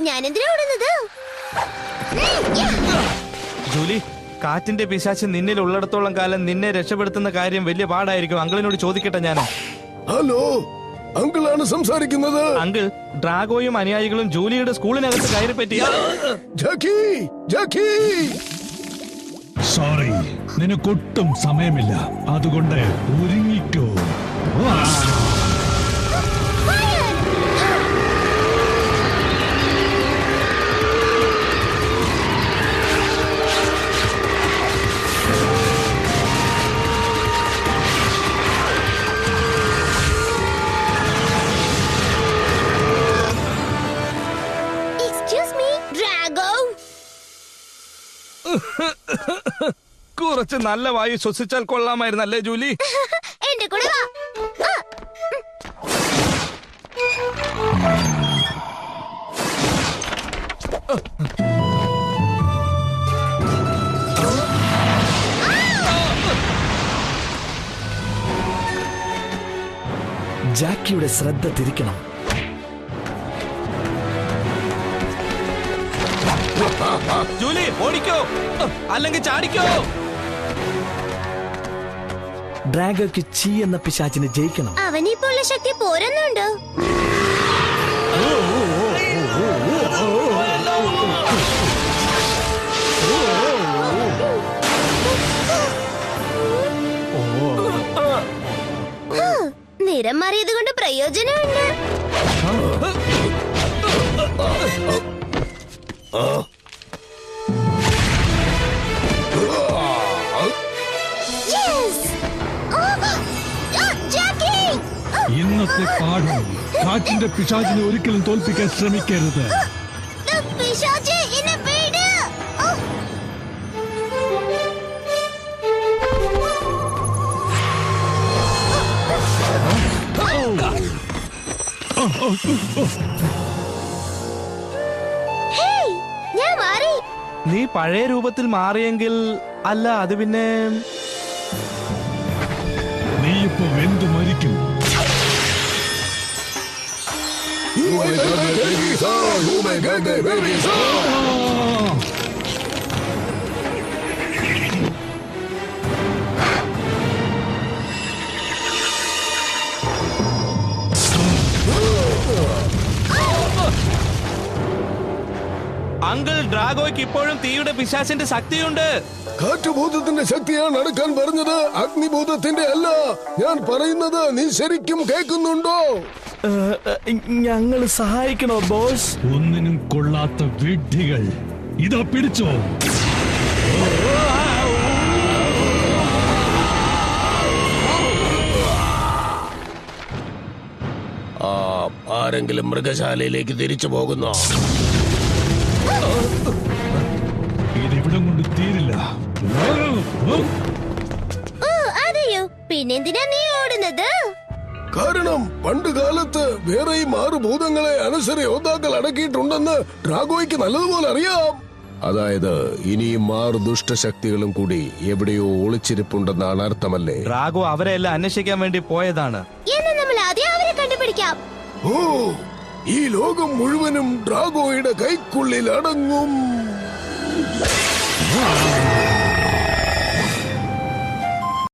ഞാനെന്തിനാ ഓടുന്നത്? ജൂലി, കാറ്റിന്റെ പിശാച് നിന്നിൽ ഉള്ളിടത്തോളം കാലം നിന്നെ രക്ഷപ്പെടുത്തുന്ന കാര്യം വലിയ പാടായിരിക്കും. അങ്കിളിനോട് ചോദിക്കട്ടെ ഞാൻ. ഹലോ, അങ്കിളാണ് സംസാരിക്കുന്നത്. അങ്കിൾ, ഡ്രാഗോയും അനുയായികളും ജൂലിയുടെ സ്കൂളിനകത്ത് കയറി പറ്റി. ജാക്കി, ജാക്കി. സോറി, നിനക്കൊട്ടും സമയമില്ല, അതുകൊണ്ട് ഒരുങ്ങിക്കോ. കുറച്ച് നല്ല വായു ശ്വസിച്ചാൽ കൊള്ളാമായിരുന്നല്ലേ ജൂലി? എന്റെ കൂടെ വാ. ജാക്കിയുടെ ശ്രദ്ധ തിരിക്കണം. ജൂലി, ഓടിക്കോ അല്ലെങ്കിൽ ചാടിക്കോ. ഡ്രാഗോയ്ക്ക് ചീ എന്ന പിശാചിനെ ജയിക്കണം. അവനിപ്പോ ഉള്ള ശക്തി പോരുന്നുണ്ടോ? നിറം മാറിയത് കൊണ്ട് പ്രയോജനമുണ്ട്. ഇന്നത്തെ പാഠം, കാറ്റിന്റെ പിശാചിനെ ഒരിക്കലും തോൽപ്പിക്കാൻ ശ്രമിക്കരുത്. നീ പഴയ രൂപത്തിൽ മാറിയെങ്കിൽ അല്ല, അത് പിന്നെ നീ ഇപ്പൊ വെന്തു മരിക്കും. അങ്കിൾ, ഡ്രാഗോയ്ക്ക് ഇപ്പോഴും തീയുടെ പിശാചിന്റെ ശക്തിയുണ്ട്. കാറ്റുഭൂതത്തിന്റെ ശക്തിയാണ് അടുക്കാൻ പറഞ്ഞത്, അഗ്നിഭൂതത്തിന്റെ അല്ല. ഞാൻ പറയുന്നത് നീ ശരിക്കും കേൾക്കുന്നുണ്ടോ? ഞങ്ങള് സഹായിക്കണോ ബോസ്? ഒന്നിനും കൊള്ളാത്ത വിഡ്ഢികൾ, ഇതാ പിടിച്ചോ. ആരെങ്കിലും മൃഗശാലയിലേക്ക് തിരിച്ചു പോകുന്നോ? ഇതിവിടം കൊണ്ട് തീരില്ല. അതെയോ? പിന്നെന്തിനാ നീ ഓടുന്നത്? കാരണം പണ്ട് കാലത്ത് വേറെയും 6 ഭൂതങ്ങളെ അനശ്വര യോദ്ധാക്കൾ അടക്കിയിട്ടുണ്ടെന്ന് ഡ്രാഗോയ്ക്ക് നല്ലതുപോലെ അറിയാം. അതായത് ഇനിയും 6 ദുഷ്ടശക്തികളും കൂടി എവിടെയോ ഒളിച്ചിരിപ്പുണ്ടെന്നാണ് അർത്ഥമല്ലേ? ഡ്രാഗോ അവരെല്ലാം അന്വേഷിക്കാൻ വേണ്ടി പോയതാണ്. എന്നാ നമ്മൾ ആദ്യം അവരെ കണ്ടുപിടിക്കാം. ഓ, ഈ ലോകം മുഴുവനും ഡ്രാഗോയുടെ കൈക്കുള്ളിൽ അടങ്ങും.